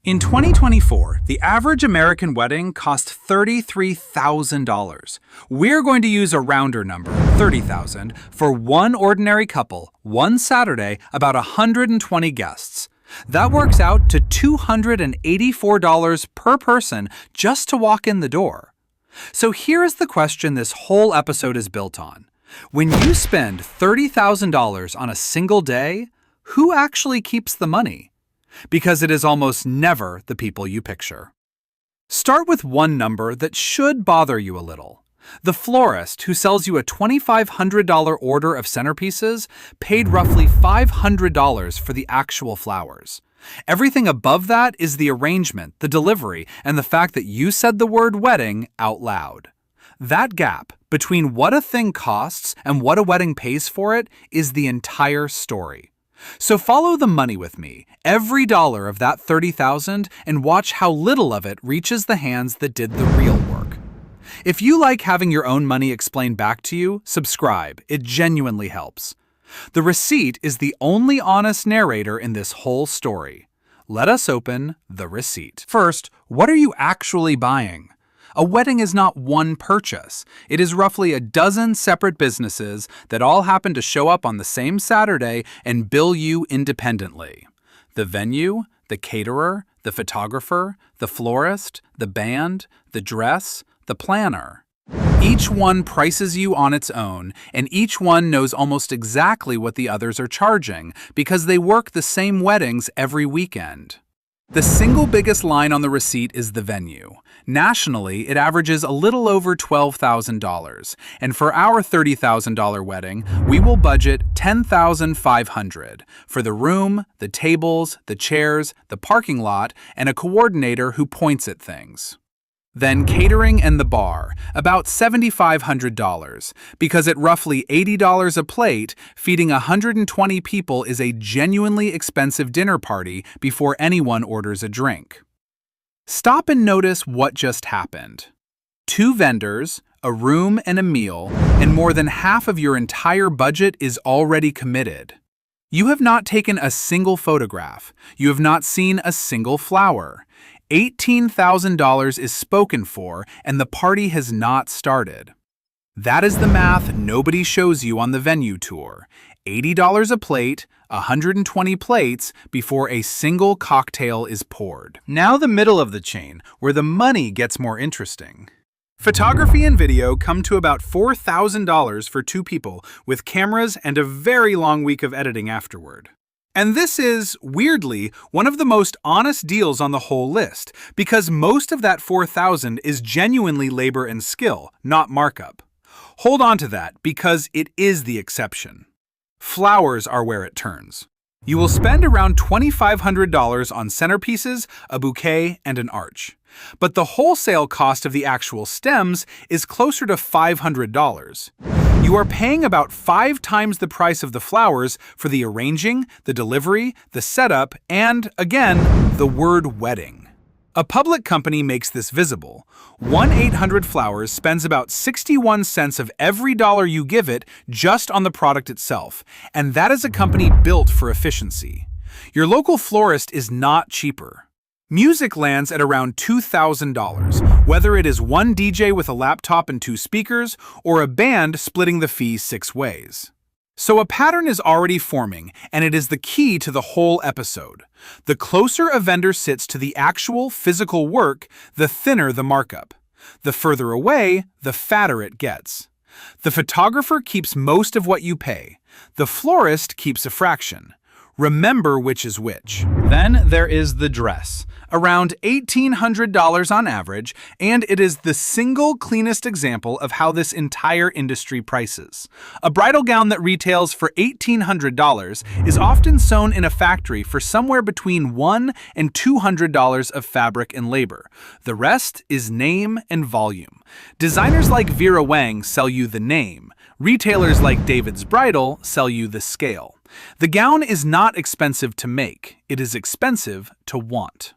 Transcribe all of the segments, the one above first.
In 2024, the average American wedding cost $33,000. We're going to use a rounder number, $30,000, for one ordinary couple, one Saturday, about 120 guests. That works out to $284 per person just to walk in the door. So here's the question this whole episode is built on. When you spend $30,000 on a single day, who actually keeps the money? Because it is almost never the people you picture. Start with one number that should bother you a little. The florist who sells you a $2,500 order of centerpieces paid roughly $500 for the actual flowers. Everything above that is the arrangement, the delivery, and the fact that you said the word wedding out loud. That gap between what a thing costs and what a wedding pays for it is the entire story. So follow the money with me, every dollar of that $30,000, and watch how little of it reaches the hands that did the real work. If you like having your own money explained back to you, subscribe. It genuinely helps. The receipt is the only honest narrator in this whole story. Let us open the receipt. First, what are you actually buying? A wedding is not one purchase. It is roughly a dozen separate businesses that all happen to show up on the same Saturday and bill you independently. The venue, the caterer, the photographer, the florist, the band, the dress, the planner. Each one prices you on its own, and each one knows almost exactly what the others are charging because they work the same weddings every weekend. The single biggest line on the receipt is the venue. Nationally, it averages a little over $12,000, and for our $30,000 wedding, we will budget $10,500 for the room, the tables, the chairs, the parking lot, and a coordinator who points at things. Then catering and the bar, about $7,500, because at roughly $80 a plate, feeding 120 people is a genuinely expensive dinner party before anyone orders a drink. Stop and notice what just happened. 2 vendors, a room and a meal, and more than half of your entire budget is already committed. You have not taken a single photograph. You have not seen a single flower. $18,000 is spoken for, and the party has not started. That is the math nobody shows you on the venue tour. $80 a plate, 120 plates before a single cocktail is poured. Now the middle of the chain, where the money gets more interesting. Photography and video come to about $4,000 for 2 people, with cameras and a very long week of editing afterward. And this is, weirdly, one of the most honest deals on the whole list, because most of that $4,000 is genuinely labor and skill, not markup. Hold on to that, because it is the exception. Flowers are where it turns. You will spend around $2,500 on centerpieces, a bouquet, and an arch. But the wholesale cost of the actual stems is closer to $500. You are paying about 5 times the price of the flowers for the arranging, the delivery, the setup, and, again, the word wedding. A public company makes this visible. 1-800-Flowers spends about 61 cents of every dollar you give it just on the product itself, and that is a company built for efficiency. Your local florist is not cheaper. Music lands at around $2,000, whether it is one DJ with a laptop and 2 speakers, or a band splitting the fee 6 ways. So a pattern is already forming, and it is the key to the whole episode. The closer a vendor sits to the actual physical work, the thinner the markup. The further away, the fatter it gets. The photographer keeps most of what you pay. The florist keeps a fraction. Remember which is which. Then there is the dress, around $1,800 on average, and it is the single cleanest example of how this entire industry prices. A bridal gown that retails for $1,800 is often sewn in a factory for somewhere between $100 and $200 of fabric and labor. The rest is name and volume. Designers like Vera Wang sell you the name. Retailers like David's Bridal sell you the scale. The gown is not expensive to make, it is expensive to want.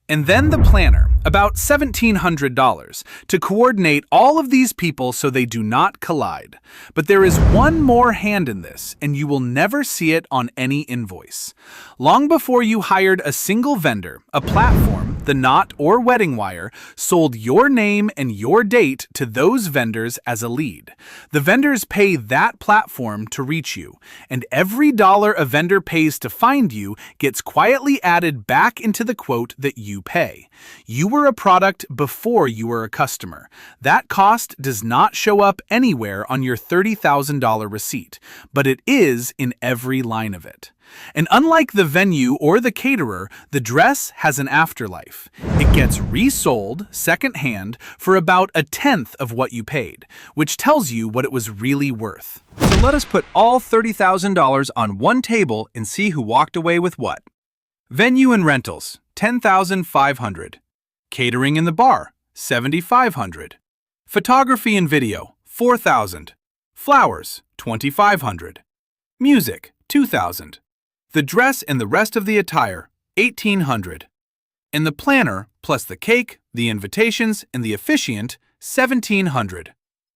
And then the planner, about $1,700, to coordinate all of these people so they do not collide. But there is one more hand in this, and you will never see it on any invoice. Long before you hired a single vendor, a platform, the knot or wedding wire, sold your name and your date to those vendors as a lead. The vendors pay that platform to reach you, and every dollar a vendor pays to find you gets quietly added back into the quote that you pay. You were a product before you were a customer. That cost does not show up anywhere on your $30,000 receipt, but it is in every line of it. And unlike the venue or the caterer, the dress has an afterlife. It gets resold secondhand for about 1/10 of what you paid, which tells you what it was really worth. So let us put all $30,000 on one table and see who walked away with what. Venue and rentals, $10,500. Catering in the bar, $7,500. Photography and video, $4,000. Flowers, $2,500. Music, $2,000. The dress and the rest of the attire, $1,800. And the planner, plus the cake, the invitations, and the officiant, $1,700.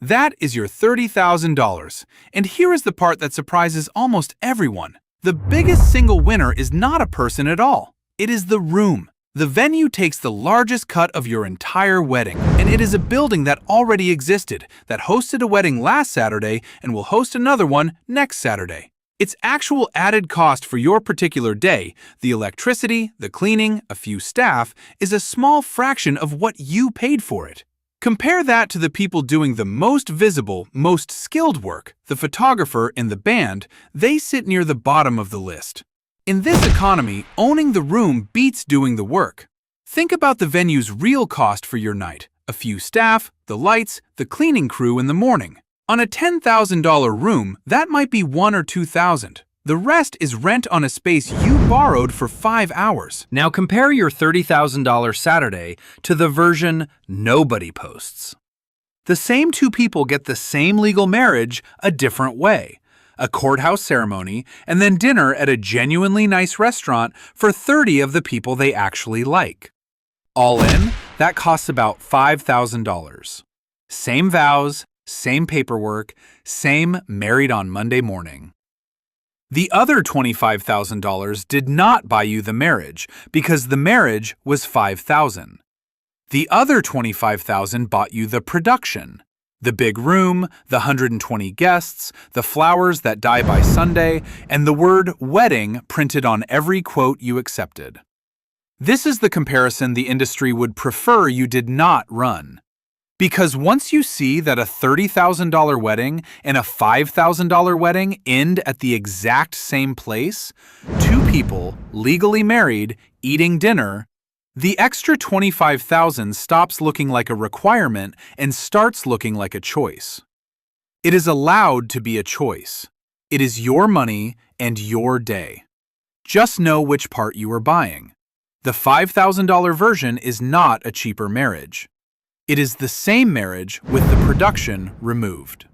That is your $30,000. And here is the part that surprises almost everyone. The biggest single winner is not a person at all. It is the room. The venue takes the largest cut of your entire wedding, and it is a building that already existed, that hosted a wedding last Saturday and will host another one next Saturday. Its actual added cost for your particular day, the electricity, the cleaning, a few staff, is a small fraction of what you paid for it. Compare that to the people doing the most visible, most skilled work, the photographer and the band. They sit near the bottom of the list. In this economy, owning the room beats doing the work. Think about the venue's real cost for your night: a few staff, the lights, the cleaning crew in the morning. On a $10,000 room, that might be $1,000 or $2,000. The rest is rent on a space you borrowed for 5 hours. Now compare your $30,000 Saturday to the version nobody posts. The same two people get the same legal marriage a different way: a courthouse ceremony, and then dinner at a genuinely nice restaurant for 30 of the people they actually like. All in, that costs about $5,000. Same vows, same paperwork, same married on Monday morning. The other $25,000 did not buy you the marriage because the marriage was $5,000. The other $25,000 bought you the production. The big room, the 120 guests, the flowers that die by Sunday, and the word wedding printed on every quote you accepted. This is the comparison the industry would prefer you did not run. Because once you see that a $30,000 wedding and a $5,000 wedding end at the exact same place, two people, legally married, eating dinner, the extra $25,000 stops looking like a requirement and starts looking like a choice. It is allowed to be a choice. It is your money and your day. Just know which part you are buying. The $5,000 version is not a cheaper marriage. It is the same marriage with the production removed.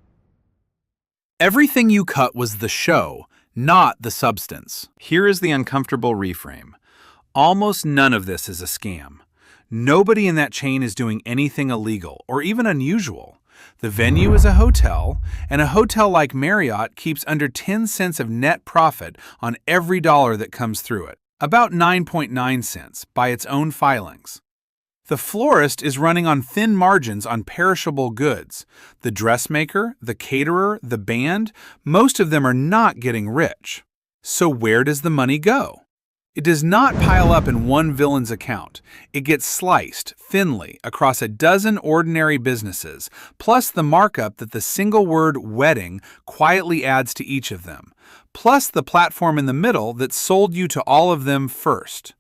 Everything you cut was the show, not the substance. Here is the uncomfortable reframe. Almost none of this is a scam. Nobody in that chain is doing anything illegal or even unusual. The venue is a hotel, and a hotel like Marriott keeps under 10 cents of net profit on every dollar that comes through it, about 9.9 cents by its own filings. The florist is running on thin margins on perishable goods. The dressmaker, the caterer, the band, most of them are not getting rich. So where does the money go? It does not pile up in one villain's account. It gets sliced thinly across a dozen ordinary businesses, plus the markup that the single word wedding quietly adds to each of them, plus the platform in the middle that sold you to all of them first.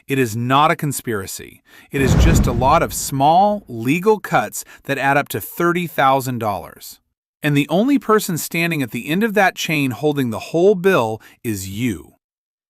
It is not a conspiracy. It is just a lot of small, legal cuts that add up to $30,000. And the only person standing at the end of that chain holding the whole bill is you.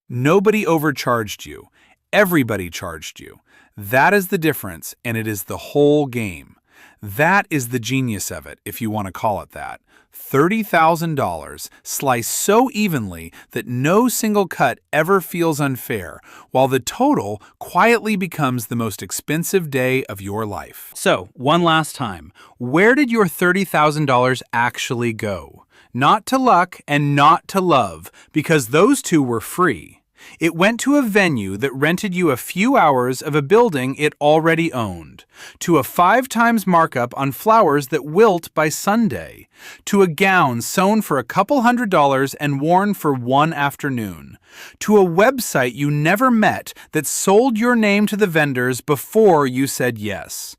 Nobody overcharged you. Everybody charged you. That is the difference, and it is the whole game. That is the genius of it, if you want to call it that. $30,000 sliced so evenly that no single cut ever feels unfair, while the total quietly becomes the most expensive day of your life. So, one last time, where did your $30,000 actually go? Not to luck and not to love, because those two were free. It went to a venue that rented you a few hours of a building it already owned, to a 5 times markup on flowers that wilt by Sunday, to a gown sewn for a couple $100 and worn for one afternoon, to a website you never met that sold your name to the vendors before you said yes.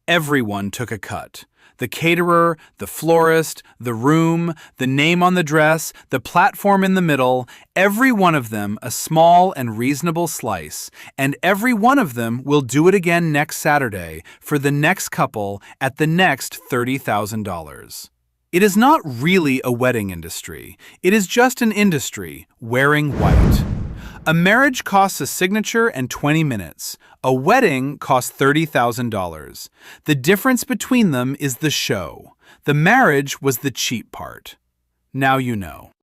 Everyone took a cut. The caterer, the florist, the room, the name on the dress, the platform in the middle, every one of them a small and reasonable slice, and every one of them will do it again next Saturday for the next couple at the next $30,000. It is not really a wedding industry. It is just an industry wearing white. A marriage costs a signature and 20 minutes. A wedding costs $30,000. The difference between them is the show. The marriage was the cheap part. Now you know.